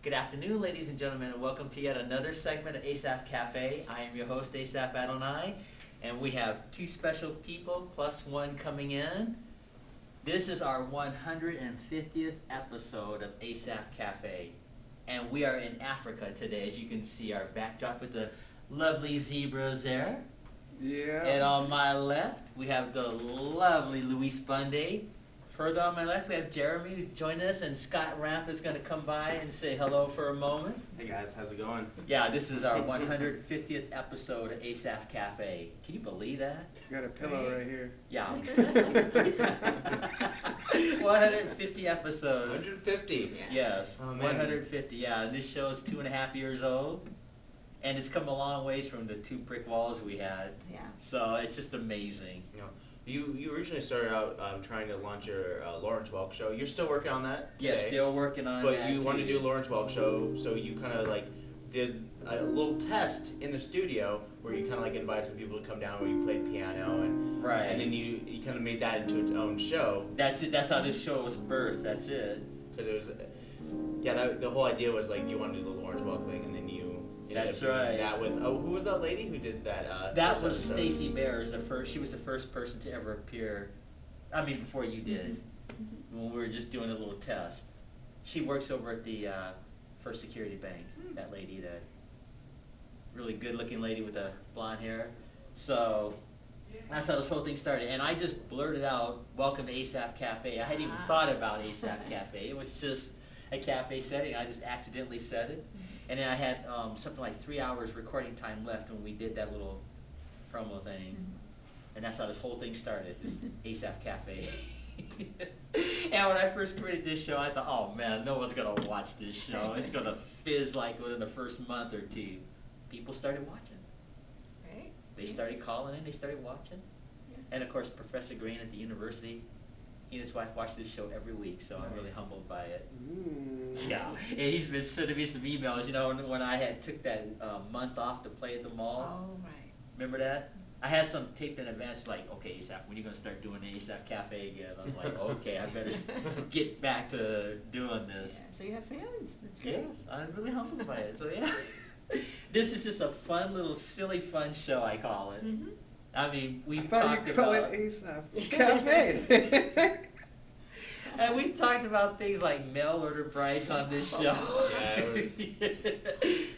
Good afternoon, ladies and gentlemen, and welcome to yet another segment of Asaph Cafe. I am your host, Asaph Adonai, and we have two special people plus one coming in. This is our 150th episode of Asaph Cafe, and we are in Africa today, as you can see our backdrop with the lovely zebras there. Yeah. And on my left, we have the lovely Luis Bundy. Further on my left, we have Jeremy who's joining us, and Scott Raff is going to come by and say hello for a moment. Hey guys, how's it going? Yeah, this is our 150th episode of Asaph Cafe. Can you believe that? You got a pillow right here. Yeah. 150 episodes. 150. Yes, Oh, man. 150. Yeah, and this show is 2.5 years old, and it's come a long ways from the 2 brick walls we had. Yeah. So it's just amazing. You know, you originally started out trying to launch your Lawrence Welk show. You're still working on that? Yeah, today, still working on But that. you wanted to too. do a Lawrence Welk show, so you kind of like did a little test in the studio where you kind of like invited some people to come down where you played piano and Right. and then you kind of made that into its own show. That's it. That's how this show was birthed. That's it. Because it was, the whole idea was like you wanted to do the Lawrence Welk thing, and then you. That's ended up doing right. That with who was that lady who did that? That first was episode? Stacey Bears. She was the first person to ever appear. I mean, before you did, when we were just doing a little test. She works over at the First Security Bank. That lady, that really good-looking lady with the blonde hair. So that's how this whole thing started. And I just blurted out, "Welcome to Asaph Cafe." I hadn't even thought about Asaph Cafe. It was just a cafe setting. I just accidentally said it. And then I had something like 3 hours recording time left when we did that little promo thing. And that's how this whole thing started, this Asaph Cafe. And when I first created this show, I thought, oh man, no one's going to watch this show. It's going to fizz like within the first month or two. People started watching. Right? They started calling in, they started watching. And of course, Professor Green at the university, he and his wife watch this show every week, so I'm really humbled by it. Yeah, and he's been sending me some emails. You know, when I had took that month off to play at the mall. Oh, right. Remember that? I had some taped in advance, like, okay, Asaph, when are you going to start doing the Asaph Cafe again? I'm like, okay, I better get back to doing this. Yeah. So you have fans. That's great. Yes, I'm really humbled by it. So yeah, this is just a fun little silly fun show, I call it. Mm-hmm. I mean, I we've thought talked you call about it Asaph Cafe. and we talked about things like mail order brides on this show. Yeah, it was-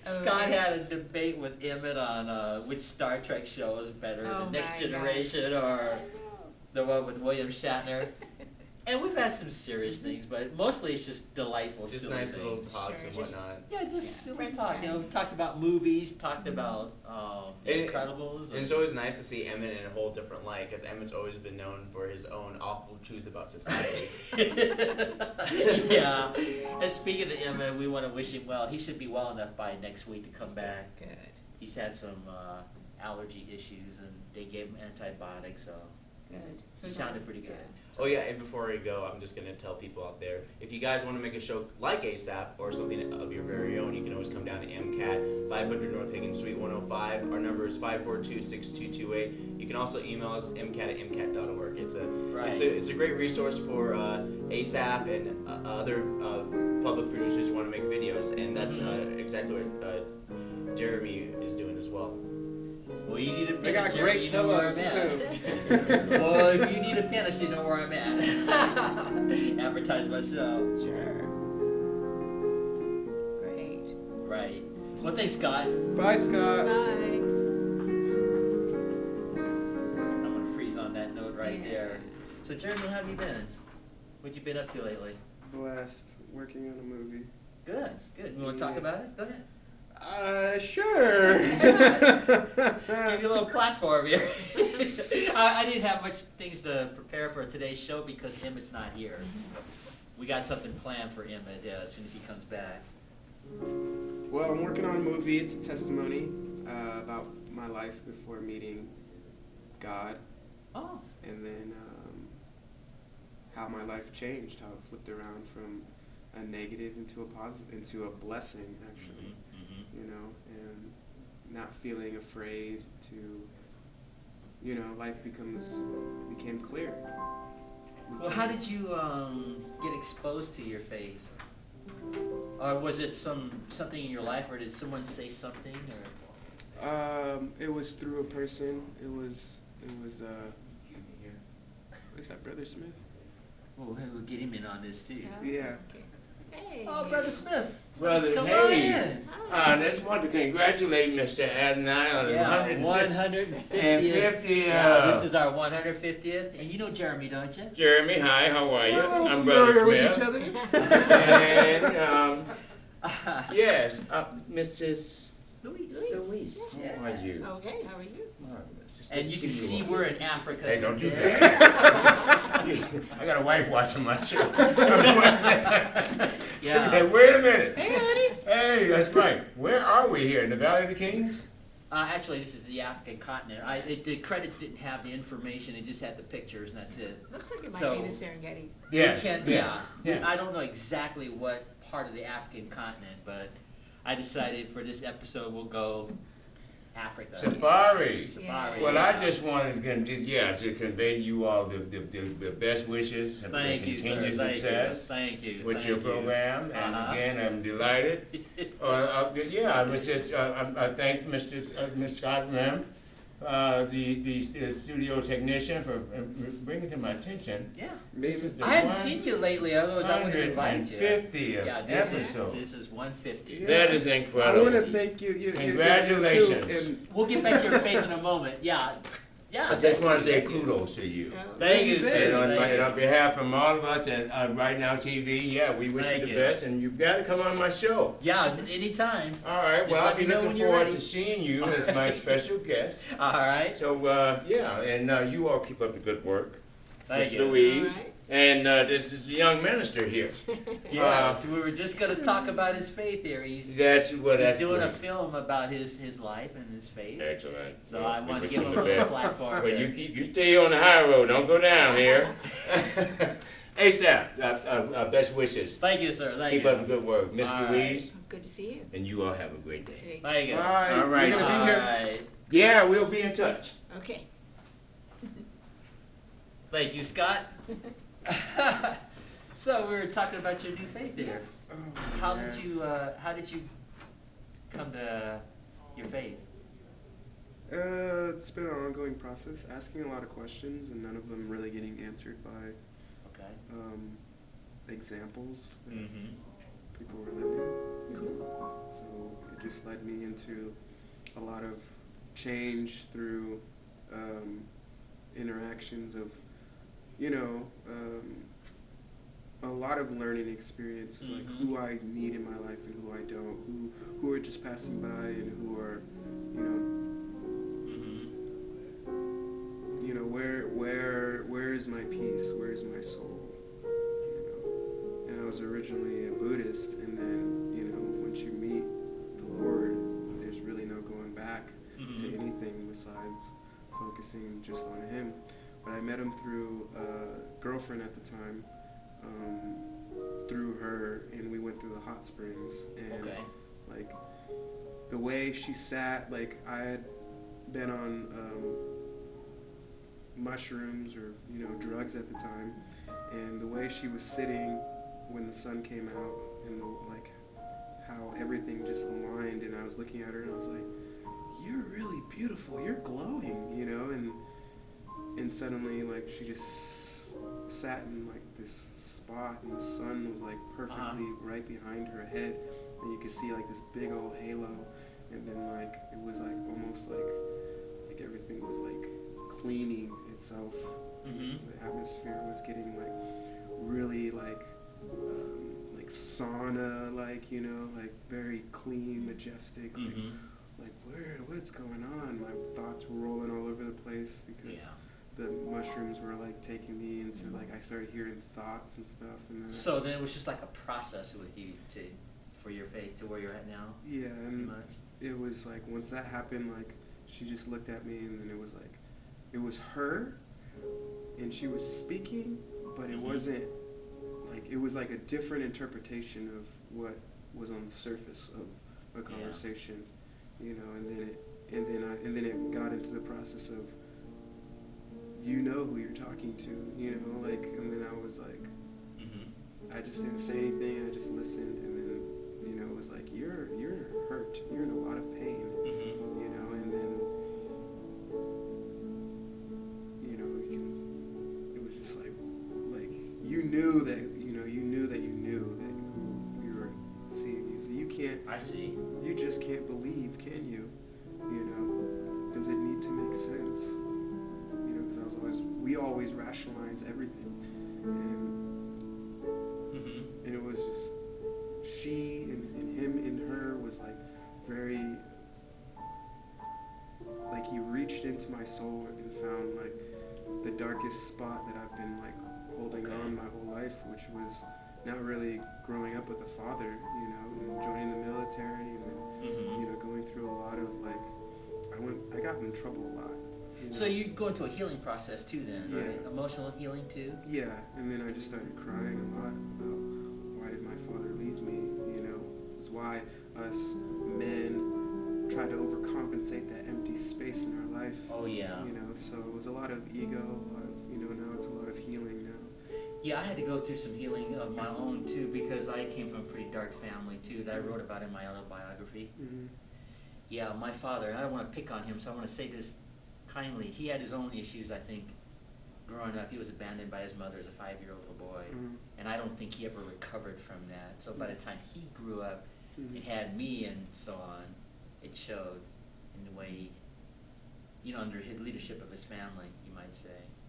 Scott had a debate with Emmett on which Star Trek show is better, Oh The Next my Generation or the one with William Shatner. And we've had some serious things, but mostly it's just delightful, Just silly nice things. little talks Sure, and just- whatnot. Yeah, just Yeah, silly friends talk. You know, chatting. we talked about movies, talked about The And- Incredibles. And it's always nice to see Emmett in a whole different light, because Emmett's always been known for his own awful truth about society. Yeah. And speaking of Emmett, we want to wish him well. He should be well enough by next week to come back. Good. He's had some allergy issues, and they gave him antibiotics, so Good. he sounded pretty good. Oh yeah, and before we go, I'm just gonna tell people out there, if you guys want to make a show like ASAP or something of your very own, you can always come down to MCAT, 500 North Higgins Suite 105. Our number is 542-6228. You can also email us mcat@mcat.org. It's a great resource for ASAP and other public producers who want to make videos, and that's exactly what Jeremy is doing as well. Well, you need a They pen, got sir, great you know where I'm pillows at. too. Well, if you need a pen, you know where I'm at. Advertise myself. Sure. Great. Right. Well, thanks, Scott. Bye, Scott. Bye. I'm gonna freeze on that note right Yeah. there. So, Jeremy, how have you been? What you been up to lately? Blessed. Working on a movie. Good, good. You want to talk Yeah. about it? Go ahead. Sure. Give you a little platform here. I didn't have much things to prepare for today's show because Emmett's not here. We got something planned for Emmett as soon as he comes back. Well, I'm working on a movie. It's a testimony about my life before meeting God, Oh. and then how my life changed, how it flipped around from a negative into a positive, into a blessing, actually. You know, and not feeling afraid to, you know, life became clear. Well, how did you get exposed to your faith? Or was it something in your life, or did someone say something, or? It was through a person. It was is that Brother Smith? Oh, we'll get him in on this too. Yeah. Okay. Hey. Oh, Brother Smith. Brother, Come on hey, in. I just want to congratulate Mr. Adonai on the 150th. and 50. Yeah, this is our 150th, and you know Jeremy, don't you? Jeremy, hi, how are you? Well, I'm Brother familiar Smith. with each other. And yes, Mrs. Louise. Louise, Yeah. how are you? Okay, how are you? Marvelous. It's And good you to can see all. we're in Africa. Hey, don't do today. that. I got a wife watching my show. Yeah. Hey, wait a minute. Hey, honey. Hey, that's right. Where are we here? In the Valley of the Kings? Actually, this is the African continent. The credits didn't have the information; it just had the pictures, and that's it. Looks like it might So- be the Serengeti. Yes. We can't, yes, yeah. yeah. I don't know exactly what part of the African continent, but I decided for this episode we'll go Africa. Safari. Safari. Well, I just wanted to convey to you all the best wishes and Thank you, sir. continued Thank success you. Thank you. with Thank your you. program. And Uh-huh. again, I'm delighted. I was just I thank Mr. Scott Rim, the studio technician, for bringing to my attention. Yeah. This is the I hadn't seen you lately, otherwise I would have invited you. 150th Yeah, this episode. is 150. Yeah. That is I incredible. want to thank you. Congratulations. And We'll get back to your faith in a moment. Yeah. Yeah. I just want to say thank you. kudos to you. Thank you, And sir. And on, Thank you. on behalf from all of us at Right Now TV, we wish Thank you the you. best, and you've got to come on my show. Yeah, anytime. All right, Just well, let I'll be me know when looking you're forward ready. to seeing you as my special guest. All right. So, and you all keep up the good work. Thank Miss you. Louise. All right. And this is the young minister here. Yeah, so we were just going to talk about his faith here. He's That's doing a great. film about his life and his faith. Excellent. So Well, I we wanted to wish give him him a the little best. platform. But here. you stay on the high road. Don't go down here. Asaph, best wishes. Thank you, sir. Thank Keep you. up the good work. Miss All right. Louise, Good to see you. and you all have a great day. Thank you. bye. All right. You're gonna All be here. right. Yeah, we'll be in touch. Okay. Thank you, Scott. So we were talking about your new faith here. Yes. Oh, How yes. did you come to your faith? It's been an ongoing process, asking a lot of questions, and none of them really getting answered by Okay. examples that Mm-hmm. people were living. Cool. So it just led me into a lot of change through interactions of, a lot of learning experiences, like Mhm. who I need in my life and who I don't, who are just passing by and who are, Mm-hmm. where is my peace? Where is my soul? And I was originally a Buddhist, and then, once you meet the Lord, there's really no going back to Mhm. anything besides focusing just on Him. But I met Him through a girlfriend at the time, through her, and we went through the hot springs, and Okay. like the way she sat, like I had been on mushrooms or drugs at the time, and the way she was sitting when the sun came out, and how everything just aligned, and I was looking at her and I was like, you're really beautiful, you're glowing, and suddenly like she just sat in like this spot, and the sun was like perfectly right behind her head, and you could see like this big old halo, and then like it was like almost like everything was like cleaning itself. Mm-hmm. The atmosphere was getting like really like sauna, like like very clean, majestic, Mm-hmm. like what's going on? My thoughts were rolling all over the place because Yeah. the mushrooms were like taking me into like I started hearing thoughts and stuff, and then So then it was just like a process with you for your faith to where you're at now, yeah, pretty and much. it was like once that happened, like she just looked at me, and then it was like it was her, and she was speaking, but it Mhm. wasn't like it was like a different interpretation of what was on the surface of a conversation, and then it got into the process of who you're talking to, and then I was like, Mm-hmm. I just didn't say anything, I just listened, and then can't. I see. You just can't believe, can you? You know, does it need to make sense? You know, because we always rationalize everything, and it was just she and him and her was like very, like he reached into my soul and found like the darkest spot that I've been like holding on my whole life, which was not really growing up with a father, you know, and joining the military and then, you know, going through a lot of like, I got in trouble a lot. You know? So you go into a healing process too then, Yeah. right? Emotional healing too? Yeah, and then I just started crying a lot about why did my father leave me, you know, it's why us men try to overcompensate that empty space in our life. Oh yeah. You know, so it was a lot of ego, a lot of, you know, now it's a lot of healing now. Yeah, I had to go through some healing of my own too, because I came from a pretty dark family too, that I wrote about in my autobiography. Mm-hmm. Yeah, my father, and I don't want to pick on him, so I want to say this kindly. He had his own issues, I think, growing up. He was abandoned by his mother as a 5-year-old little boy, and I don't think he ever recovered from that. So by the time he grew up and had me and so on, it showed in the way, you know, under his leadership of his family, you might say.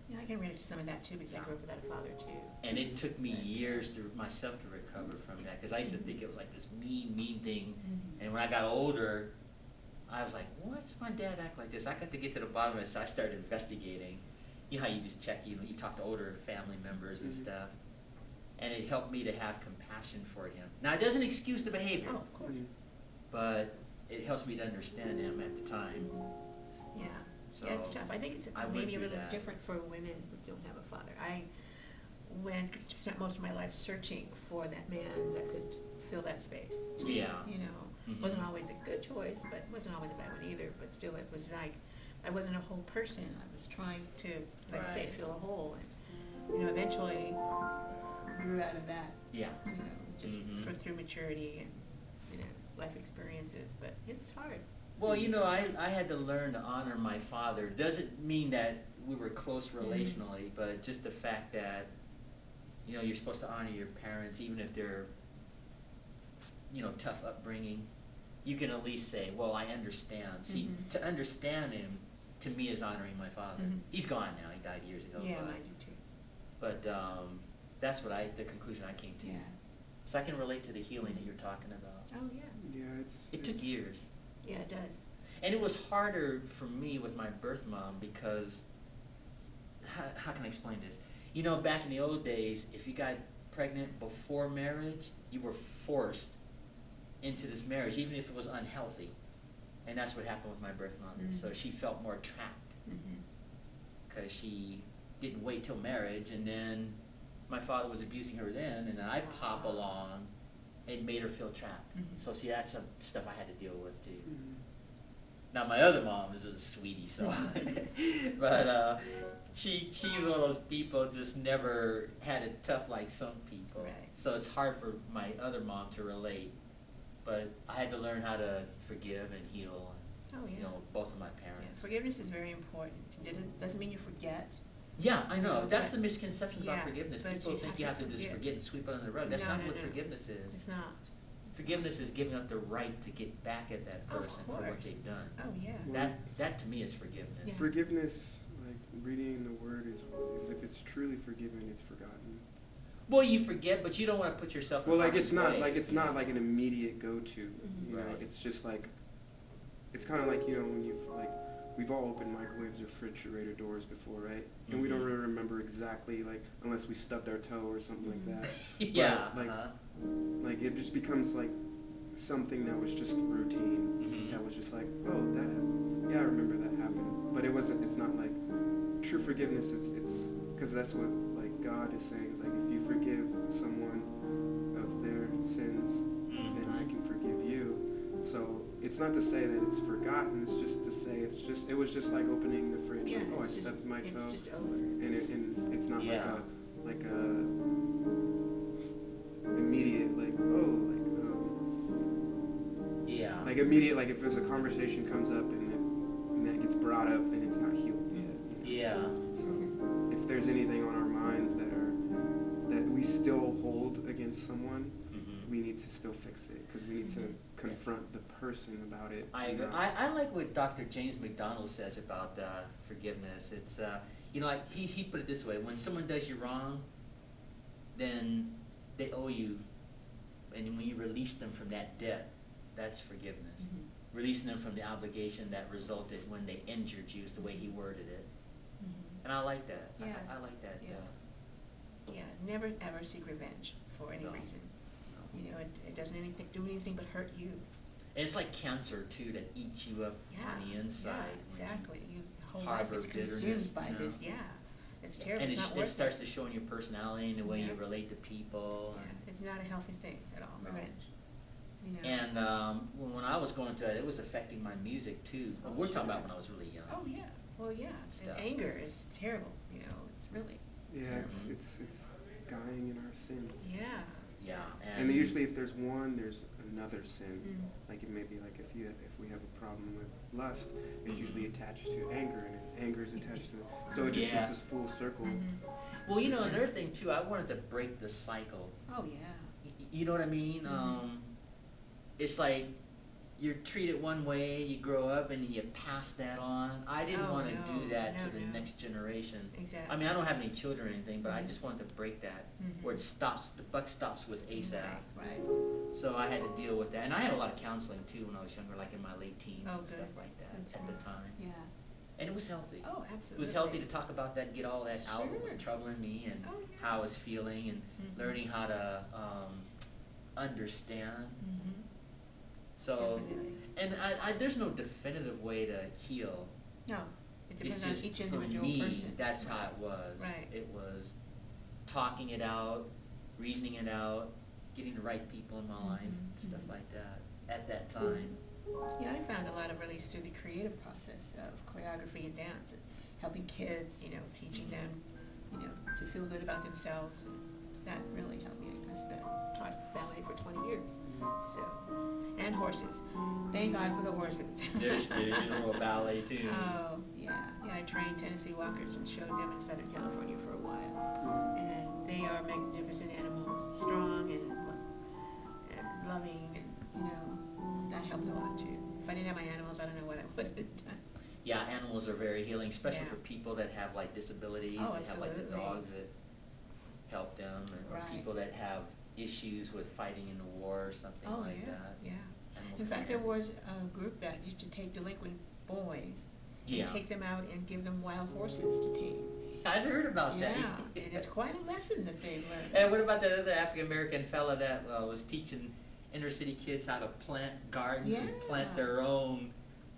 Yeah, I can relate to some of that too, because I grew up without a father too. And it took me years to myself to recover from that, because I used to think it was like this mean thing. And when I got older, I was like, what's my dad act like this? I got to get to the bottom of it, so I started investigating. You know how you just check, you talk to older family members and stuff. And it helped me to have compassion for him. Now, it doesn't excuse the behavior, Oh, of course. but it helps me to understand him at the time. Yeah. So Yeah, it's tough. I think it's I went maybe a through little that. different for women who don't have a father. I spent most of my life searching for that man that could fill that space. Yeah. You know, wasn't always a good choice, but wasn't always a bad one either. But still, it was like I wasn't a whole person. I was trying to, like you say, Right. fill a hole. And, you know, eventually grew out of that. Yeah. You know, just through maturity and, you know, life experiences. But it's hard. Well, you know, I had to learn to honor my father. Doesn't mean that we were close relationally, but just the fact that, you know, you're supposed to honor your parents, even if they're, you know, tough upbringing. You can at least say, well, I understand. See, to understand him, to me, is honoring my father. He's gone now. He died years ago. Yeah, but, I do too. But that's what the conclusion I came to. Yeah. So I can relate to the healing that you're talking about. Oh, yeah. Yeah, It took years. Yeah, it does. And it was harder for me with my birth mom because, how can I explain this? You know, back in the old days, if you got pregnant before marriage, you were forced into this marriage, even if it was unhealthy. And that's what happened with my birth mother. So she felt more trapped because she didn't wait till marriage, and then my father was abusing her then, and then I pop along. It made her feel trapped. So see, that's some stuff I had to deal with too. Now my other mom is a sweetie, so but she was one of those people just never had it tough like some people. Right. So it's hard for my other mom to relate. But I had to learn how to forgive and heal, Oh, yeah. you know, both of my Yeah, parents. forgiveness is very important. It doesn't mean you forget. Yeah, I know. But- That's the misconception about yeah, forgiveness. but People you think have you to have to just forgive. forget and sweep it under the rug. That's No, not no, what no. forgiveness is. It's not. Forgiveness is giving up the right to get back at that Of person for what course. they've done. Oh, yeah. That to me is forgiveness. Yeah. Forgiveness, like reading the word is if it's truly forgiven, it's forgotten. Well, you forget, but you don't want to put yourself in Well, like harm's it's not way, like it's you not know? like an immediate go-to. You know, Right. it's just like it's kind of like, you know, when you've like we've all opened microwaves or refrigerator doors before, right? And we don't really remember exactly, like, unless we stubbed our toe or something like that. Yeah. But, like it just becomes like something that was just routine. That was just like, oh, that happened. Yeah, I remember that happened. But it wasn't. It's not like true forgiveness. It's because that's what like God is saying. Is like if you forgive someone of their sins, then I can forgive you. So it's not to say that it's forgotten. It's just to say it was just like opening the fridge. Yeah, Like, oh, I it's just, stubbed my toe. it's just over. And it's not Yeah. like a immediate like Yeah. like immediate like if there's a conversation comes up and that gets brought up, then it's not healed yet. You know? Yeah. So if there's anything on our minds that we still hold against someone, we need to still fix it because we need to confront the person about it. I you agree. know? I like what Dr. James McDonald says about forgiveness. It's like he put it this way: when someone does you wrong, then they owe you, and when you release them from that debt, that's forgiveness. Mm-hmm. Releasing them from the obligation that resulted when they injured you is the way he worded it, Mhm. and I like that. Yeah. I like that. Yeah. Yeah, never ever seek revenge for any No. reason. No. You know, it doesn't do anything but hurt you. And it's like cancer too that eats you up Yeah. on the inside. Yeah, exactly. Your whole harbor life is bitterness, consumed by you know. this. Yeah, it's terrible. And it's not it worth starts it. to show in your personality and the way Yeah. you relate to people. Yeah, And, it's not a healthy thing at all. No. Revenge. You know. and when I was going through it, it was affecting my music too. Oh, We're talking sure. about when I was really young. Oh yeah. Well, yeah. Stuff. And anger is terrible. You know, it's really. Yeah, it's Mhm. it's dying in our sins. Yeah. Yeah, And usually, if there's one, there's another sin. Mm. Like it may be like if we have a problem with lust, it's usually attached to anger, and anger is attached to. So it just Yeah. is this full circle. Mhm. Well, another thing too, I wanted to break the cycle. Oh yeah. You know what I mean? Mhm. It's like you're treated one way, you grow up, and then you pass that on. I didn't Oh, want to no, do that to no, the no. next generation. Exactly. I mean, I don't have any children or anything, but I Mhm. just wanted to break that, Mhm. where it stops, the buck stops with ASAP. Right. So I had to deal with that, and I had a lot of counseling too when I was younger, like in my late teens Oh, and stuff good. like that That's at good. the time. Yeah. And it was healthy. Oh, absolutely. It was healthy to talk about that, get all that out, what was Sure. troubling me, and Oh, yeah. how I was feeling, and Mhm. learning how to understand. Mhm. So, Definitely. and there's no definitive way to heal. No, it It's depends on just, each for individual me, person. that's how it was. Right. It was talking it out, reasoning it out, getting the right people in my life, Mhm, stuff mhm. like that, at that time. Yeah, I found a lot of release through the creative process of choreography and dance, and helping kids, teaching them, to feel good about themselves, and that really helped me. Taught ballet for 20 years, so, and horses. Thank God for the horses. There's a ballet too. Oh, yeah, I trained Tennessee Walkers and showed them in Southern California for a while, and they are magnificent animals, strong and loving, and that helped a lot too. If I didn't have my animals, I don't know what I would have done. Yeah, animals are very healing, especially Yeah. for people that have like disabilities. Oh, They have like the absolutely. dogs that help them, or Right. people that have issues with fighting in the war or something Oh, like yeah, that. yeah. Animals In can fact, there heal. was a group that used to take delinquent boys Yeah. and take them out and give them wild horses to tame. I've heard about that. Yeah, and it's quite a lesson that they've learned. And what about that other African American fella that was teaching inner city kids how to plant gardens and plant Yeah. their own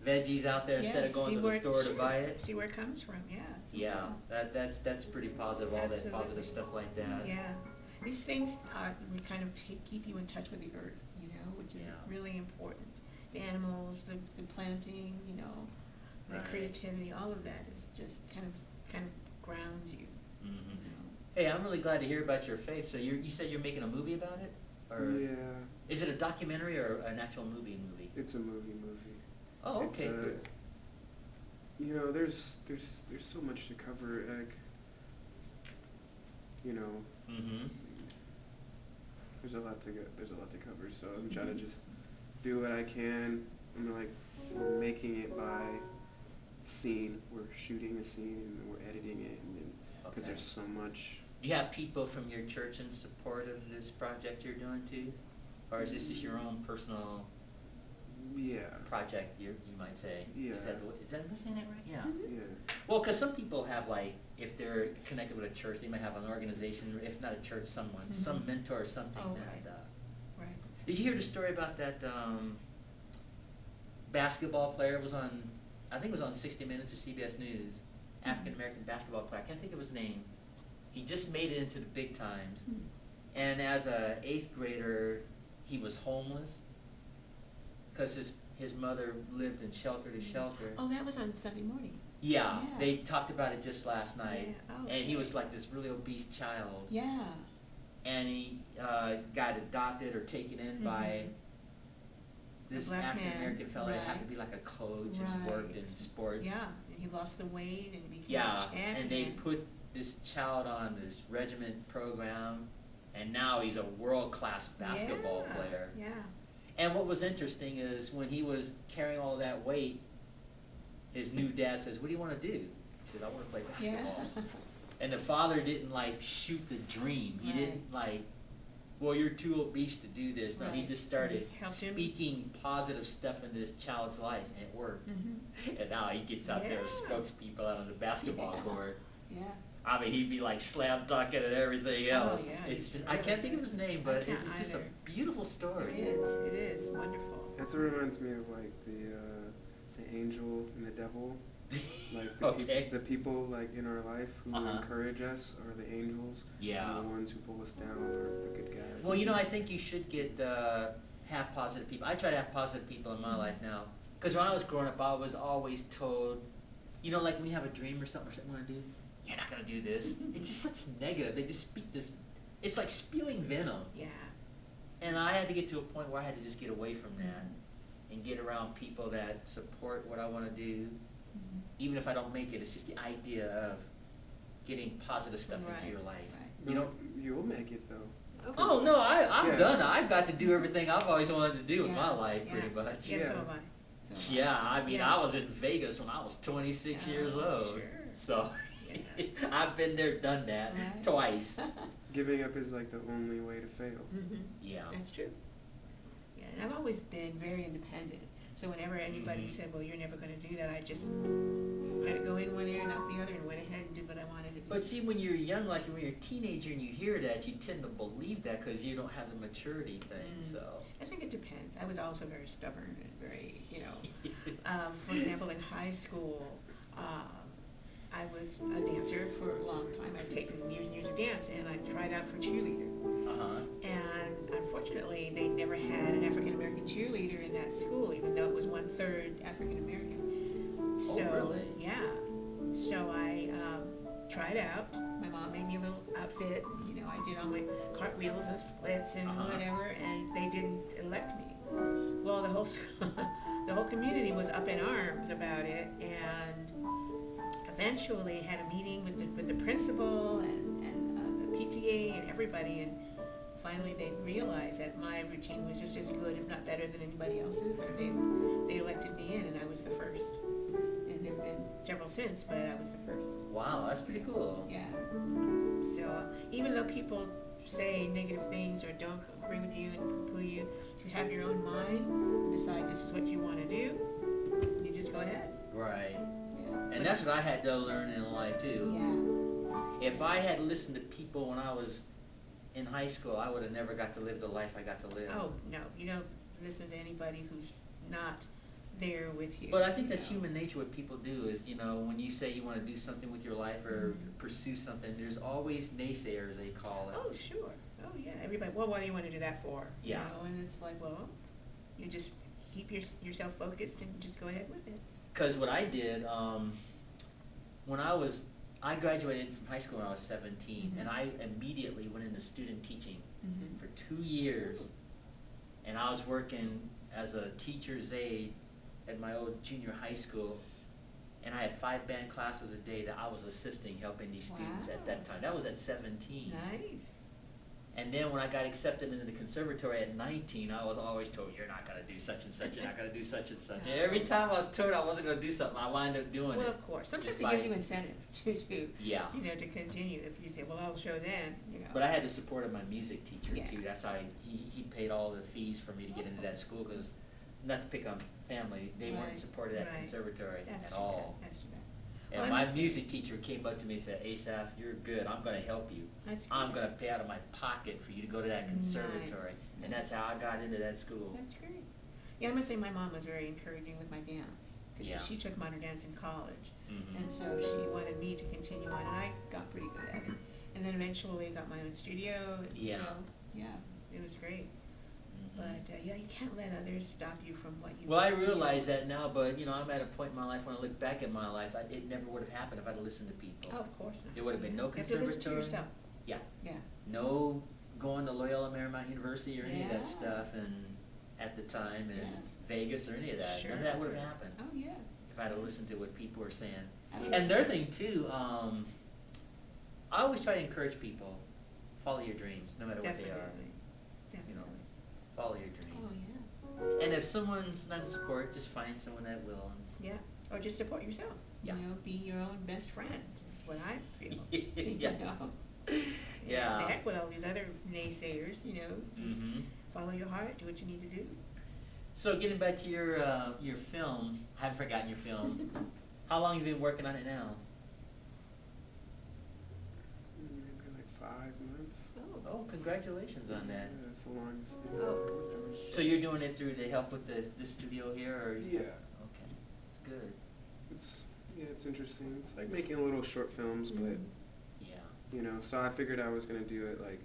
veggies out there instead of going to the store to buy it? See where it comes from, yeah. it's Yeah, important. that's pretty positive. All that Absolutely. positive stuff like that. Yeah, these things would kind of keep you in touch with the earth, which is Yeah. really important. The animals, the planting, the Right. creativity, all of that is just kind of grounds you. Mhm. you know. Hey, I'm really glad to hear about your faith. So you said you're making a movie about it, or Yeah, is it a documentary or an actual movie? it's a movie. Oh, It's okay. a- Good. There's so much to cover. Like, Mm-hmm. there's a lot to cover. So I'm trying to just do what I can. We're making it by scene. We're shooting a scene and we're editing it, and because Okay. there's so much. Do you have people from your church in support of this project you're doing too, or is this just your own personal Yeah. project? You might say. Yeah. Am I saying that right? Yeah. Mhm. Yeah. Well, because some people have if they're connected with a church, they might have an organization, if not a church, some Mhm. mentor or something Oh, that. right. Right. Did you hear the story about that basketball player was on, I think it was on 60 Minutes or CBS News, African American basketball player, I can't think of his name. He just made it into the big times, Hmm. and as a 8th grader, he was homeless, because his mother lived in shelter to shelter. Oh, that was on Sunday morning. Yeah, Yeah. they talked about it just last night, Yeah. Oh, and he okay. was like this really obese child, Yeah. and he got adopted or taken in by Mhm. this black man, African American fella that happened to be right. like a coach and worked in Right. sports. Yeah, and he lost the weight and he became Yeah, a champion. and they put this child on this regiment program, and now he's a world-class basketball Yeah, player. Yeah. And what was interesting is when he was carrying all that weight, his new dad says, "What do you want to do?" He said, "I want to play basketball." Yeah. And the father didn't like shoot the dream. He Right. didn't like, well, you're too obese to do this. No, he Right. just started Just helped him. speaking positive stuff into this child's life, and it worked. Mhm. And now he gets out there and Yeah. spokespeople out on the basketball Yeah. court. Yeah. I mean, he'd be like slam dunking and everything Oh, else. yeah, It's he's just, I really can't think of good. his name, I but can't it's just a either. beautiful story. It is wonderful. That's what reminds me of like the angel and the devil. Like the, Okay. the people like in our life who Uh-huh. encourage us are the angels. Yeah. And the ones who pull us down are the good guys. Well, you know, I think you should have positive people. I try to have positive people in my life now. Because when I was growing up, I was always told, you know, like when you have a dream or something you want to do, you're not going to do this. It's just such negative. They just speak this, it's like spewing venom. Yeah. And I had to get to a point where I had to just get away from that and get around people that support what I want to do. Mhm. Even if I don't make it, it's just the idea of getting positive stuff into Right, your life. right. You know, You'll make it though. oh no, I'm Yeah. done. I've got to do everything I've always wanted to do in my Yeah, life, yeah. pretty much. Yeah, so Yeah. am I. So am I. Yeah, I mean, Yeah. I was in Vegas when I was 26 years Oh, old. sure. So Yeah. I've been there, done that Right. twice. Giving up is like the only way to fail. Mhm. Yeah. That's true. Yeah, and I've always been very independent. So whenever anybody Mhm. said, "Well, you're never going to do that," I just let it go in one ear and out the other, and went ahead and did what I wanted to do. But see, when you're young, like when you're a teenager and you hear that, you tend to believe that because you don't have the maturity thing. Mm. So. I think it depends. I was also very stubborn and very, for example, in high school, I was a dancer for a long time. I've taken years and years of dance, and I tried out for cheerleader. Uh-huh. And unfortunately, they never had an African American cheerleader in that school, even though it was 1/3 African American. So, really? yeah. So I tried out. My mom made me a little outfit. I did all my cartwheels and splits and Uh-huh. whatever, and they didn't elect me. Well, the whole the whole community was up in arms about it, and eventually had a meeting with the principal and the PTA and everybody, and finally they realized that my routine was just as good, if not better, than anybody else's, and they elected me in, and I was the first. And there have been several since, but I was the first. Wow, that's pretty cool. Yeah. So even though people say negative things or don't agree with you and poo-poo you, if you have your own mind and decide this is what you want to do, you just go ahead. Right. Yeah. And that's what I had to learn in life too. Yeah. If I had listened to people when I was in high school, I would have never got to live the life I got to live. Oh, no, you don't listen to anybody who's not there with you. But I think that's you know. human nature. What people do is, when you say you want to do something with your life or pursue something, there's always naysayers, they call it. Oh, sure. Oh, yeah. Everybody, well, what do you want to do that for? Yeah. And it's like, well, you just keep yourself focused and just go ahead with it. Because what I did, when I graduated from high school when I was 17, Mhm. and I immediately went into student teaching Mm-hmm. for 2 years. And I was working as a teacher's aide at my old junior high school, and I had 5 band classes a day that I was assisting, helping these students at that Wow. time. That was at 17. Nice. And then when I got accepted into the conservatory at 19, I was always told, you're not going to do such and such, you're not going to do such and such. And every time I was told I wasn't going to do something, I wound up doing Well, it. of course. Sometimes Just it gives by- you incentive to Yeah. to continue. If you say, well, I'll show them, But I had the support of my music teacher Yeah. too. That's how he paid all the fees for me to get into that school, because, not to pick on family, they Right, weren't supported at right. conservatory That's at too all. bad. That's too bad. And Well, my I'm music teacher came up to me and said, Asaph, you're good, I'm gonna help you. That's I'm great. gonna pay out of my pocket for you to go to that conservatory. Nice. And that's how I got into that school. That's great. Yeah, I'm gonna say my mom was very encouraging with my dance, because Yeah. she took modern dance in college, Mhm. and so she wanted me to continue on, and I got pretty good at it. And then eventually got my own studio. And, Yeah. Yeah, it was great. Mhm. But yeah, you can't let others stop you from what you. Well, I want to do. realize that now, but I'm at a point in my life when I look back at my life, it never would have happened if I'd have listened to people. Oh, of course not. There would have been no You have to listen to conservatory. yourself. Yeah. Yeah. No going to Loyola Marymount University or any of Yeah. that stuff, and at the time in Yeah. Vegas or any of that. None of that would have happened Oh, yeah. if I'd have listened to what people were saying. I mean- And another thing too, I always try to encourage people follow your dreams, no matter what they are. You know, follow your dreams. Oh, yeah. And if someone's not in support, just find someone that will. Yeah, or just support yourself. Yeah. You know, be your own best friend, is what I feel. Yeah. You know? Yeah. Heck with all these other naysayers, you know, just Mhm. follow your heart, do what you need to do. So getting back to your film, I haven't forgotten your film. How long have you been working on it now? Maybe like 5 months. Oh, congratulations on that. Yeah, that's the longest thing. Oh, So you're doing it through the help with the studio here, or? Yeah. Okay, it's good. It's interesting. It's like making little short films, but Yeah. you know, so I figured I was gonna do it like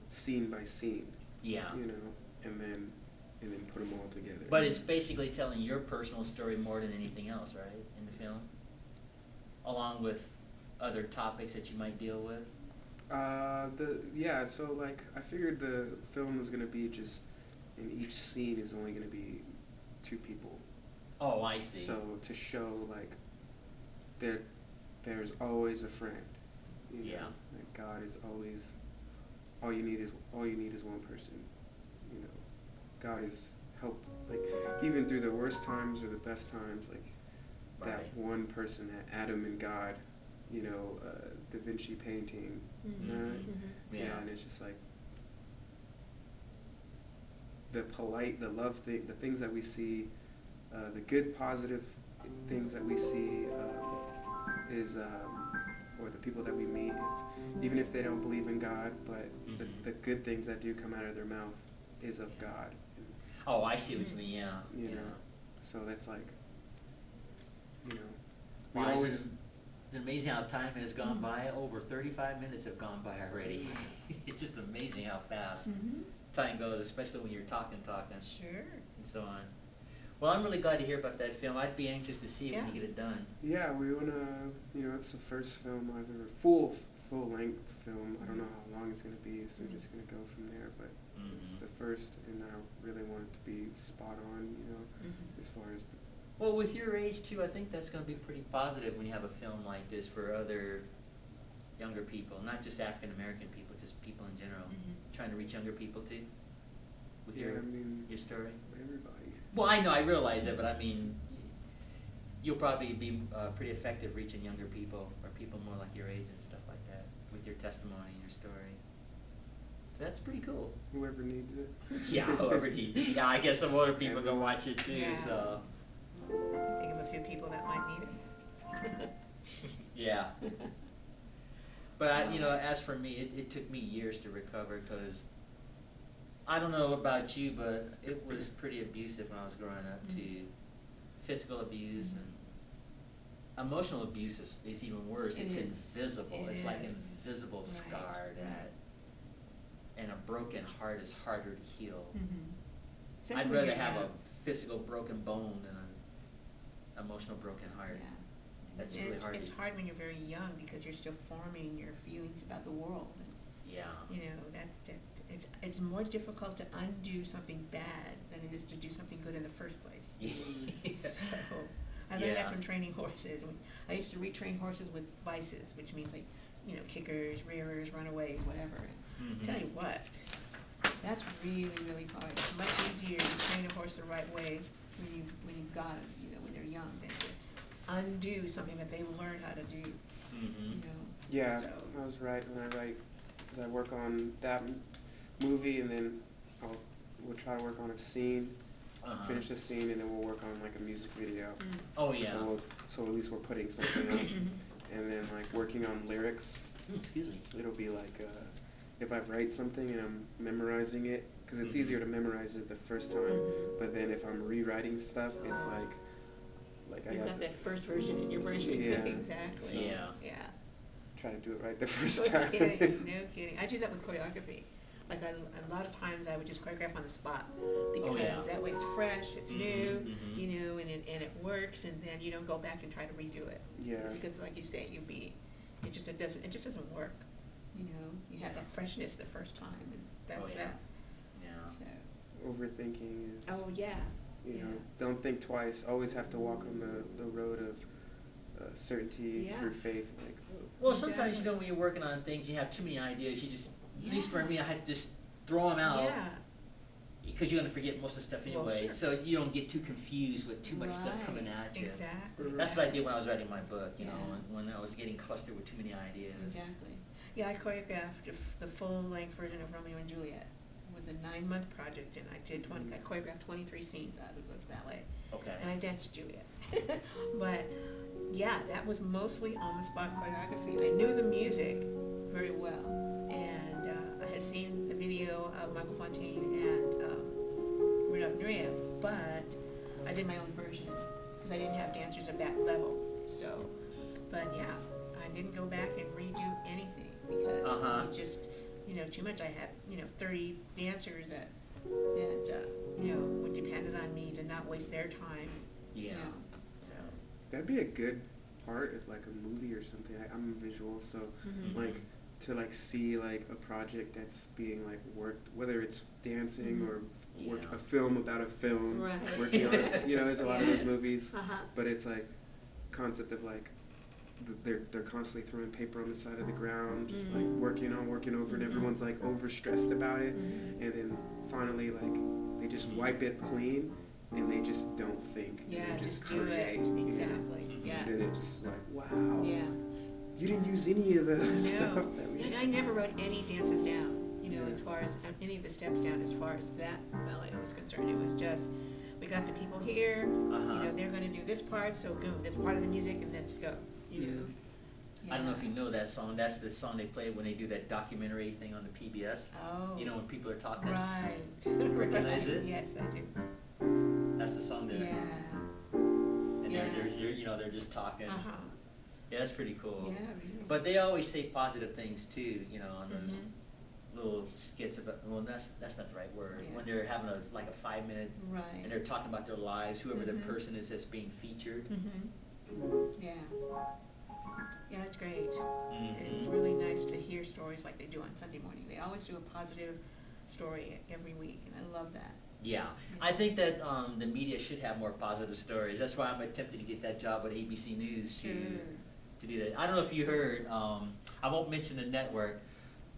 scene by scene. Yeah. You know, and then put them all together. But it's basically telling your personal story more than anything else, right, in the film? Along with other topics that you might deal with? So like I figured the film was gonna be just, and each scene is only gonna be 2 people. Oh, I see. So to show like there's always a friend. You know? Yeah. Like God is always, all you need is one person. You know, God is help, like even through the worst times or the best times, like that Right. one person, that Adam and God, you know, Da Vinci painting. Mhm. Yeah. Yeah, and it's just like the love thing, the things that we see, the good, positive things that we see or the people that we meet, even if they don't believe in God, but the good things that do come out of their mouth is of God. Oh, I see what you mean, yeah. You Yeah. know, so that's like, you know, we Wow, always. it's amazing how time has gone by. Over 35 minutes have gone by already. It's just amazing how fast time goes, especially when you're talking, Sure. and so on. Well, I'm really glad to hear about that film. I'd be anxious to see it when you Yeah. get it done. Yeah, we wanna, you know, it's the first film I've ever, full length film. I don't know how long it's gonna be, so we're just gonna go from there, but it's the first, and I really want it to be spot on, you know, as far as the. Well, with your age too, I think that's going to be pretty positive when you have a film like this for other younger people, not just African American people, just people in general, trying to reach younger people too. With Yeah, I mean, your story. everybody. Well, I know, I realize that, but I mean, you'll probably be pretty effective reaching younger people or people more like your age and stuff like that with your testimony and your story. So that's pretty cool. Whoever needs it. Yeah, whoever needs. Yeah, I guess some other people go watch it too. Yeah. So. Think of a few people that might need it. Yeah. But you know, as for me, it took me years to recover because I don't know about you, but it was pretty abusive when I was growing up too. Physical abuse and emotional abuse is even worse. It It's is. invisible. It It's like an is. invisible Right, scar right. that, and a broken heart is harder to heal. Especially I'd when rather you're have young. a physical broken bone than an emotional broken heart. Yeah. That's And really hard. It's hard when you're very young because you're still forming your feelings about the world. And, Yeah. you know, it's more difficult to undo something bad than it is to do something good in the first place. So I learned Yeah. that from training horses. I used to retrain horses with vices, which means like, you know, kickers, rearers, runaways, whatever. And tell you what, that's really, really hard. It's much easier to train a horse the right way when you've got them, you know, when they're young, than to undo something that they learned how to do, you know. Yeah, So, I was right when I write, because I work on that movie, and then we'll try to work on a scene, finish the scene, and then we'll work on like a music video. Oh yeah. So at least we're putting something out. And then like working on lyrics, Excuse me. it'll be like if I write something and I'm memorizing it, because it's easier to memorize it the first time, but then if I'm rewriting stuff, it's like I You've have got to that first version in your brain. Yeah. Exactly. Yeah. Yeah. try to do it right the first No time. kidding, no kidding. I do that with choreography. Like a lot of times I would just choreograph on the spot because yeah. that way it's fresh, it's new, mhm. you know, and it works, and then you don't go back and try to redo it. Yeah. Because like you say, it just doesn't work. You know, you have that freshness the first time, and that's yeah. that. Yeah. So. Overthinking is. Oh yeah. You know, Yeah. don't think twice. Always have to walk on the road of certainty Yeah. through faith. Like, oh, Well, sometimes, Exactly. when you're working on things, you have too many ideas, you just, at least for me, I had to just throw them out. Yeah. Because you're gonna forget most of the stuff Well, anyway, sure. so you don't get too confused with too much stuff coming Right. at you. Exactly. That's what I did when I was writing my book, you know, Yeah. when I was getting clustered with too many ideas. Exactly. Yeah, I choreographed the full-length version of Romeo and Juliet. It was a 9-month project, and I choreographed 23 scenes out of the ballet. Okay. And I danced Juliet. But, yeah, that was mostly on-the-spot choreography. I knew the music very well, and I had seen the video of Michael Fontaine and Rudolph Nureyev, but I did my own version, because I didn't have dancers of that level, so, but yeah, I didn't go back and redo anything, because Uh-huh. it was just, too much. I had, 30 dancers that would depend on me to not waste their time, Yeah. so. that'd be a good part of like a movie or something. I'm visual, so Mhm. like to like see like a project that's being like worked, whether it's dancing Mhm. or work Yeah. a film about a film, Right. working on there's a lot of Yeah. those movies, Uh-huh. but it's like concept of like they're constantly throwing paper on the side of the ground, just like Mhm. working over, and Mhm. everyone's like over stressed about it, Mhm. and then finally like they just wipe it clean, and they just don't think. Yeah, they just do create, it, you know? exactly, yeah. And then it just is like, wow, Yeah. you didn't use any of the No, stuff that we and I never wrote any dances down, Yeah. as far as, any of the steps down, as far as that ballet was concerned. It was just, we got the people here, Uh-huh. they're gonna do this part, so go, this part of the music, and let's go, I don't know if you know that song, that's the song they play when they do that documentary thing on the PBS. Oh. When people are talking. Right. Recognize it? Yes, I do. That's the song there. Yeah. And Yeah. they're just talking. Uh-huh. Yeah, that's pretty cool. Yeah, really. But they always say positive things too, on those Mhm. little skits about, well, that's not the right word. Yeah. When they're having like a 5-minute, Right. and they're talking about their lives, whoever the Mhm. person is that's being featured. Mm-hmm. Yeah. Yeah, it's great. Mhm. It's really nice to hear stories like they do on Sunday morning. They always do a positive story every week, and I love that. Yeah, I think that the media should have more positive stories. That's why I'm attempting to get that job with ABC News Sure. to do that. I don't know if you heard, I won't mention the network,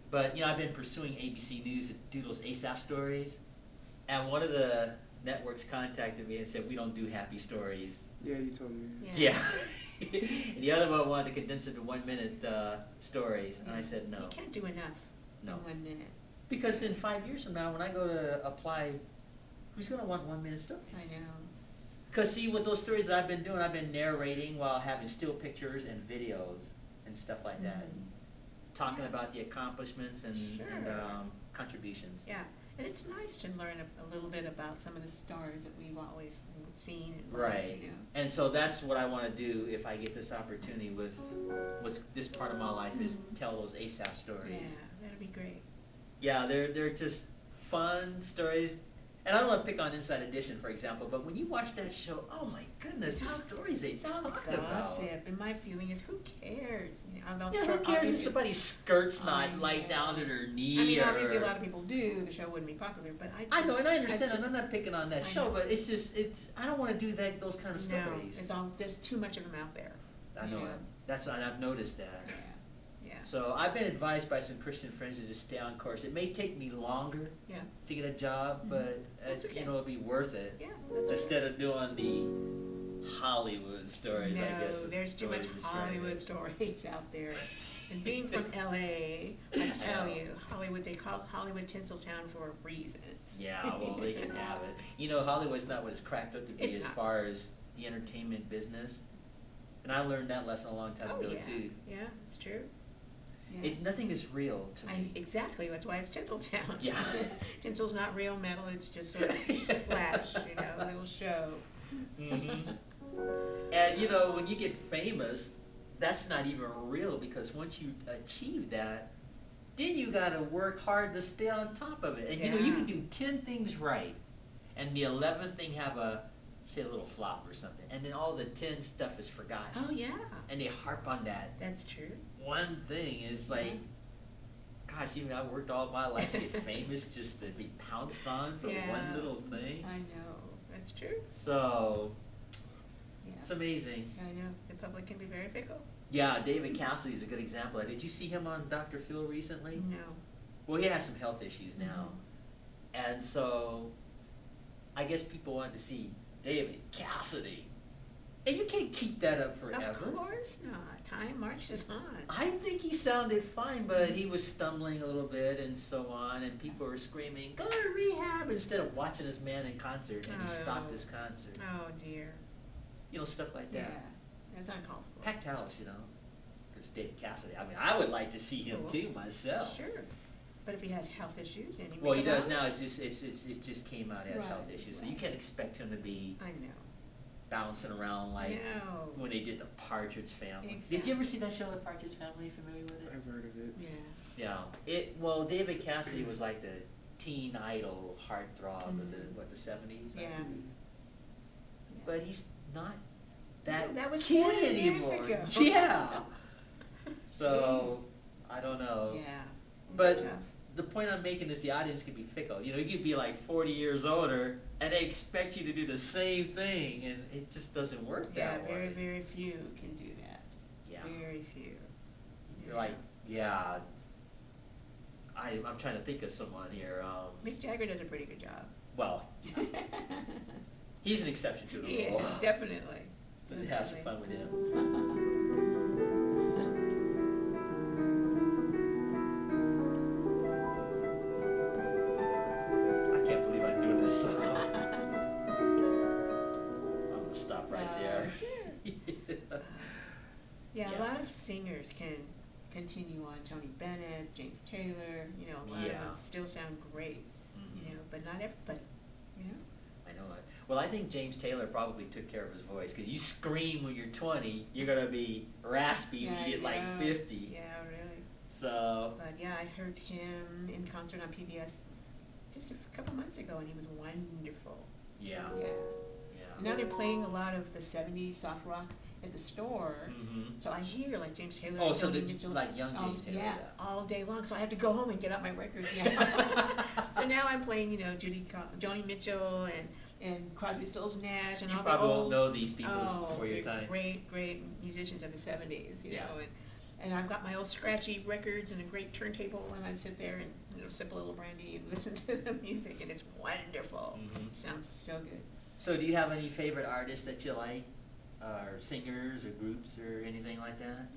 but I've been pursuing ABC News to do those Asaph stories, and one of the networks contacted me and said, we don't do happy stories. Yeah, you told me. Yeah. And the other one wanted to condense it to 1-minute stories, and I said no. You can't do enough No. in 1 minute. Because then 5 years from now, when I go to apply, who's gonna want 1-minute stories? I know. Because see, with those stories that I've been doing, I've been narrating while having still pictures and videos and stuff like that, Mhm. and talking Yeah. about the accomplishments and Sure. contributions. Yeah, and it's nice to learn a little bit about some of the stars that we've always seen and loved, Right. And so that's what I want to do if I get this opportunity with what's this part of my life is Mhm. tell those Asaph stories. Yeah, that'd be great. Yeah, they're just fun stories. And I don't want to pick on Inside Edition, for example, but when you watch that show, oh my goodness, the It's all- stories they It's all talk about. gossip, and my feeling is, who cares? I'm not Yeah, sure, who cares if obviously- somebody's skirt's I not like know. down to their knee I mean, or... obviously, a lot of people do, the show wouldn't be popular, but I just. I know, and I understand, just- and I'm not picking on that I show, know. but it's just, I don't want to do those kind of No, stories. it's all, there's too much of them out there. I know Yeah. it. And I've noticed that. Yeah, yeah, So I've been advised by some Christian friends to just stay on course. It may take me longer yeah, to get a job, Mhm. but That's okay. it'll be worth it. yeah, that's. Instead of doing the Hollywood stories, I guess. No, is there's too the way much to describe Hollywood it. stories out there. And being from LA, I tell you, Hollywood, they call Hollywood Tinseltown for a reason. Yeah, well, they can have it. Hollywood's not what it's cracked up to be It's as not. far as the entertainment business. And I learned that lesson a long time Oh, ago, yeah, too. yeah, it's true. Yeah. Nothing is real to me. Exactly, that's why it's Tinseltown. Yeah. Tinsel's not real metal, it's just sort of flash, a little show. Mhm. And when you get famous, that's not even real, because once you achieve that, then you gotta work hard to stay on top of it. And you Yeah. can do 10 things right, and the 11th thing have a little flop or something, and then all the 10 stuff is forgotten. Oh, yeah, And they harp on that that's true. one thing. It's like, gosh, I worked all my life to get famous just to be pounced on for Yeah. one little thing. I know, that's true. So, Yeah. It's amazing. I know, the public can be very fickle. Yeah, David Cassidy is a good example. Did you see him on Dr. Phil recently? No. Well, he has some health issues now. Mm-hmm. And so, I guess people wanted to see David Cassidy. And you can't keep that up forever. Of course not. Time marches on. I think he sounded fine, but he was stumbling a little bit and so on, and people were screaming, go to rehab, instead of watching this man in concert, and he stopped his concert. Oh, dear. You know, stuff like Yeah, that. that's uncalled for. Packed house, you know, because it's David Cassidy. I mean, I would like to see him Cool. too, myself. Sure. But if he has health issues and he Well, he may does not- now, it just came out as Right, health issues, so you right. can't expect him to be I know. bouncing around like No. when they did the Partridge Family. Did Exactly. you ever see that show, The Partridge Family? Familiar with it? I've heard of it. Yeah. Yeah. Well, David Cassidy was like the teen idol heartthrob of the, Mhm. what, the 70s? Yeah. But he's not that, No, that was kid 40 years anymore. ago. Yeah. So, I don't know. Yeah. But It's tough. the point I'm making is the audience can be fickle. You know, you could be like 40 years older, and they expect you to do the same thing, and it just doesn't work Yeah, that very, way. very few can do that. Yeah. Very few. You're like, yeah. I'm trying to think of someone here. Mick Jagger does a pretty good job. Well, he's an exception to the He rule. is, definitely. Have some fun with him. I can't believe I'm doing this song. I'm gonna stop right there. Sure. Yeah, Yeah. a lot of singers can continue on. Tony Bennett, James Taylor, you know, a lot of Yeah. them still sound great, you know, but not everybody, you know? I know it. Well, I think James Taylor probably took care of his voice, because you scream when you're 20, you're gonna be raspy when you get like 50. Yeah, really. So, But yeah, I heard him in concert on PBS just a couple months ago, and he was wonderful. yeah, Yeah. yeah. Now they're playing a lot of the 70s soft rock at the store. Mhm. So I hear like James Taylor. Oh, and so Joni the- Mitchell, like young James Taylor, Yeah, yeah. all day long. So I have to go home and get out my records. Yeah. So now I'm playing, you know, Joni Mitchell and Crosby, Stills, Nash, and You all the probably won't old. know these people before your the time. Great musicians of the 70s, you Yeah. know. And I've got my old scratchy records and a great turntable, and I sit there and, you know, sip a little brandy and listen to the music, and it's wonderful. Mhm. It sounds so good. So do you have any favorite artists that you like, or singers or groups or anything like that?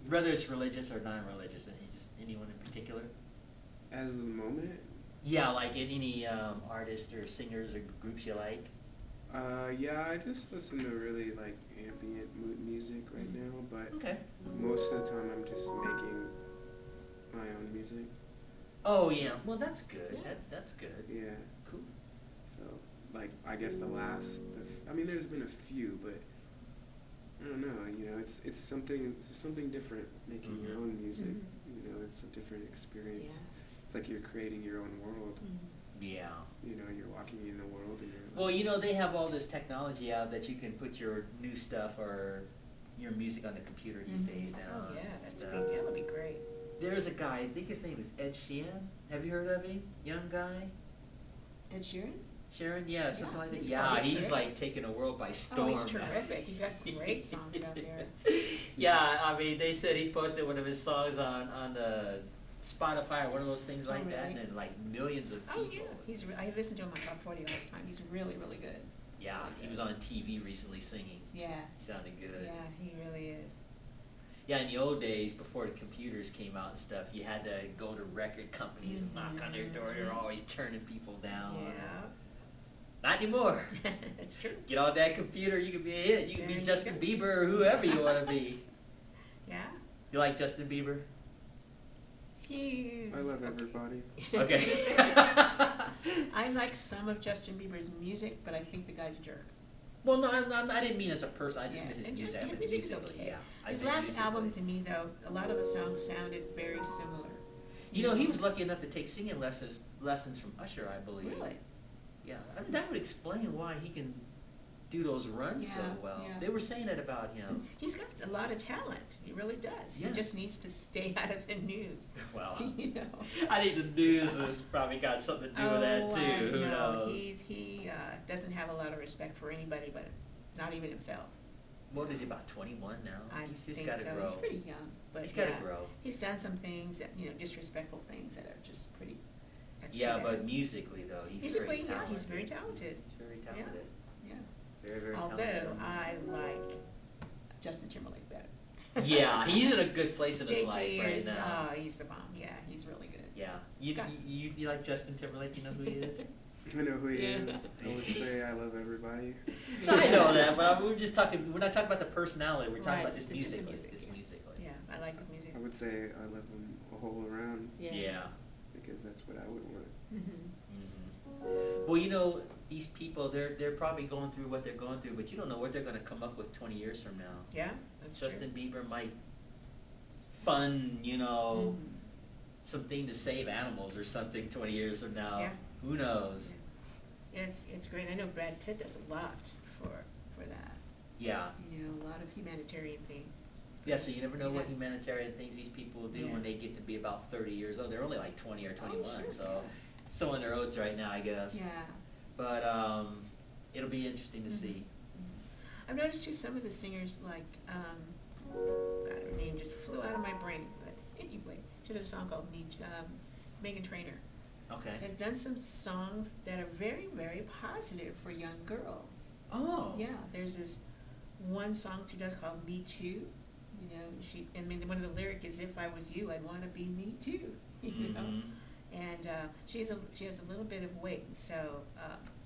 Whether it's religious or non-religious, anyone in particular? As of the moment, Yeah, like any artists or singers or groups you like? yeah, I just listen to really like ambient music right now, but Okay. most of the time I'm just making my own music. Oh yeah, well that's good. Yes. That's good. Yeah, Cool. so like I guess I mean there's been a few, but I don't know. You know, it's something different making your Mhm. own music. Mhm. You know, it's a different experience. Yeah. It's like you're creating your own world. Yeah. You know, you're walking in the world and you're like, Well, you know, they have all this technology out that you can put your new stuff or your music on the computer these days now. Oh yeah, that's So, that would be great. there's a guy, I think his name is Ed Sheeran. Have you heard of him? Young guy? Ed Sheeran? Sharon, yeah, something Yeah, like that. he's Yeah, probably he's terrific. like taking the world by Oh, storm. he's terrific. He's got great songs out there. Yeah, I mean, they said he posted one of his songs on the Spotify or one of those things Oh, like that, really? and then like millions of Oh people. yeah, I listen to him on Top 40 all the time. He's really, really good. Yeah, he was on TV recently singing. Yeah, He sounded good. yeah, he really is. Yeah, in the old days, before the computers came out and stuff, you had to go to record companies and knock on their door. They were always turning people down. Yeah, Not anymore. it's true. Get on that computer, you can be a hit. You can There be you Justin go. Bieber or whoever you want to be. Yeah, You like Justin Bieber? he's. I love everybody. Okay. I like some of Justin Bieber's music, but I think the guy's a jerk. Well, no, I didn't mean as a person. I just Yeah, meant his and music. his music is musically, okay. Yeah, I His meant last musically. album, to me, though, a lot of the songs sounded very similar. You know, he was lucky enough to take singing lessons from Usher, I believe. Really? Yeah, I mean, that would explain why he can do those runs so Yeah, well. yeah. They were saying that about him. He's got a lot of talent. He really does. Yeah. He just needs to stay out of the news. Well, You know. I think the news has probably got something to do with that too. Who I know. knows? He doesn't have a lot of respect for anybody but not even himself. What is he, about 21 now? I He's just think gotta so. grow. He's pretty young, but He's gotta yeah, grow. he's done some things that, disrespectful things that are just pretty. That's too Yeah, bad. but musically though, he's very Musically, yeah, talented. he's very talented. He's very talented. Yeah. Very, very Although talented. I like Justin Timberlake better. Yeah, he's in a good place in his JT life right is, now. he's the bomb. Yeah, he's really good. Yeah. You, Got- you like Justin Timberlake? You know who he is? I know who he Yeah. is. I would say I love everybody. I know that, but we're just talking. We're not talking about the personality. We're talking Right, about just it's just the musically. music, Just yeah. musically. Yeah, I like his music. I would say I love him all around Yeah. because that's what I would want. Mm-hmm. Well, these people, they're probably going through what they're going through, but you don't know what they're going to come up with 20 years from now. Yeah, that's Justin true. Bieber might fund, Mhm. something to save animals or something 20 years from now. Yeah. Who knows? Yeah, it's great. I know Brad Pitt does a lot for that. Yeah. A lot of humanitarian things. It's Yeah, pretty- so you never know he what does. humanitarian things these people will do Yeah. when they get to be about 30 years old. They're only like 20 or 21, sure, so still in their oats right now, I guess. Yeah. But it'll be interesting to Mhm. see. I've noticed too, some of the singers, like, God, her name just flew out of my brain, but anyway, she does a song called Megan Trainor Okay. has done some songs that are very, very positive for young girls. Oh. Yeah, there's this one song she does called Me Too. One of the lyrics is, if I was you, I'd want to be me too. Mhm. And she has a little bit of weight, so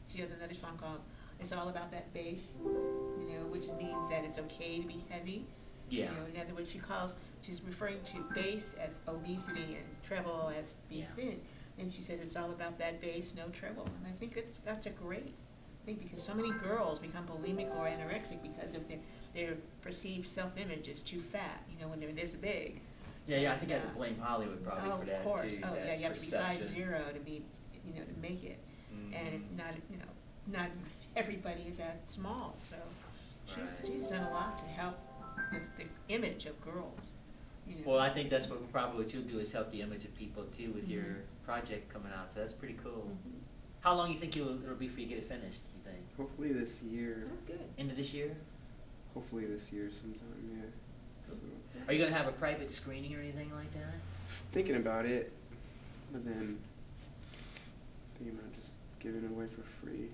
she has another song called "It's All About That Bass," which means that it's okay to be heavy. Yeah. In other words, she's referring to bass as obesity and treble as being Yeah. thin, and she said it's all about that bass, no treble. And I think that's a great thing, because so many girls become bulimic or anorexic because of their perceived self-image is too fat. When they're this big. Yeah, I think I have to blame Hollywood probably for that Of course. too. Oh, that yeah, you have to be size perception. 0 to be, to make it. Mhm. And it's not everybody is that small, so Right. she's done a lot to help with the image of girls. Well, I think that's what you'll do is help the image of people too with your Mhm. project coming out. So that's pretty cool. Mhm. How long you think it'll be for you to get it finished? You think Hopefully this year. Oh, good. end of this year? Hopefully this year sometime, yeah. So, Are you gonna have a private screening or anything like that? just thinking about it, but then thinking about just giving it away for free,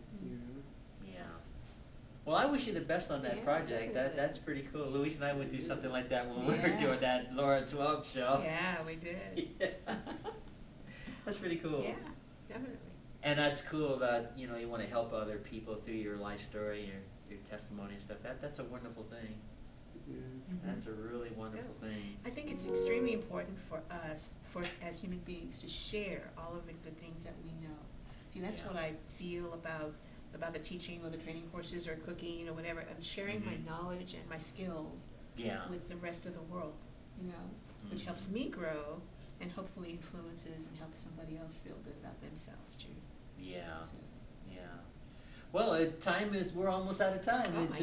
Yeah. Well, I wish you the best on that Yeah, project. definitely. That's pretty cool. Luis and I went through something like that when we were Yeah. doing that Lawrence Welk show. Yeah, we did. Yeah. That's pretty cool. Yeah, definitely. And that's cool about, you want to help other people through your life story, your testimony and stuff. That's a wonderful thing. Yeah. Mhm. That's a really wonderful thing. I think it's extremely important for us, as human beings, to share all of the good things that we know. See, that's Yeah. what I feel about the teaching or the training courses or cooking or whatever. I'm sharing my Mhm. knowledge and my skills Yeah. with the rest of the world, which helps Mhm. me grow and hopefully influences and helps somebody else feel good about themselves too. Yeah. So, Yeah. Well, we're almost out of time. Oh, my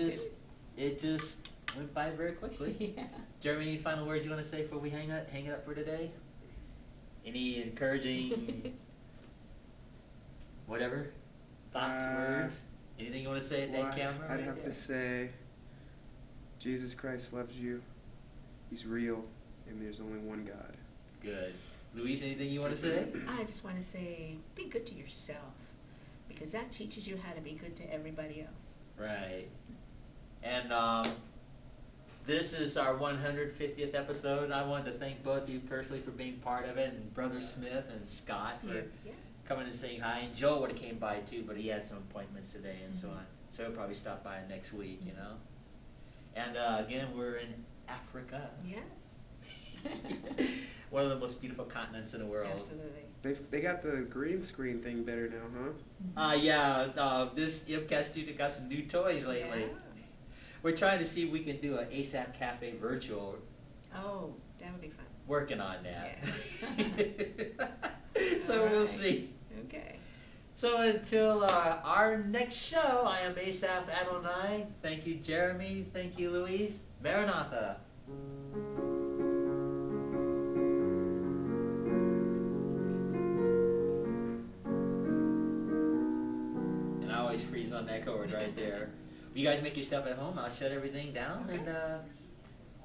It just went by very quickly. yeah. Jeremy, any final words you want to say before we hang it up for today? Any encouraging, whatever, thoughts, words? Anything you want to say at that camera? I'd right have there? to say, Jesus Christ loves you. He's real, and there's only one God. Good. Luis, anything you want to say? I just want to say, be good to yourself, because that teaches you how to be good to everybody else. Right. And this is our 150th episode. I wanted to thank both of you personally for being part of it, and Brother Smith and Scott for Yeah. coming and saying hi. And Joe would have came by too, but he had some appointments today and so Mhm. on. So he'll probably stop by next week, And again, we're in Africa. Yes. One of the most beautiful continents in the world. Absolutely. They got the green screen thing better now, huh? Yeah, this IMCAT student got some new toys lately. Yeah. We're trying to see if we can do an Asaph Cafe virtual. Oh, that would be fun. Working on that. Yeah. So we'll Alright. see. Okay. So until our next show, I am Asaph Adonai. Thank you, Jeremy. Thank you, Louise. Maranatha. And I always freeze on that chord right there. You guys make yourself at home. I'll shut everything down and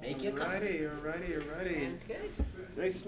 make you a copy. Alrighty. Sounds good. Nice meeting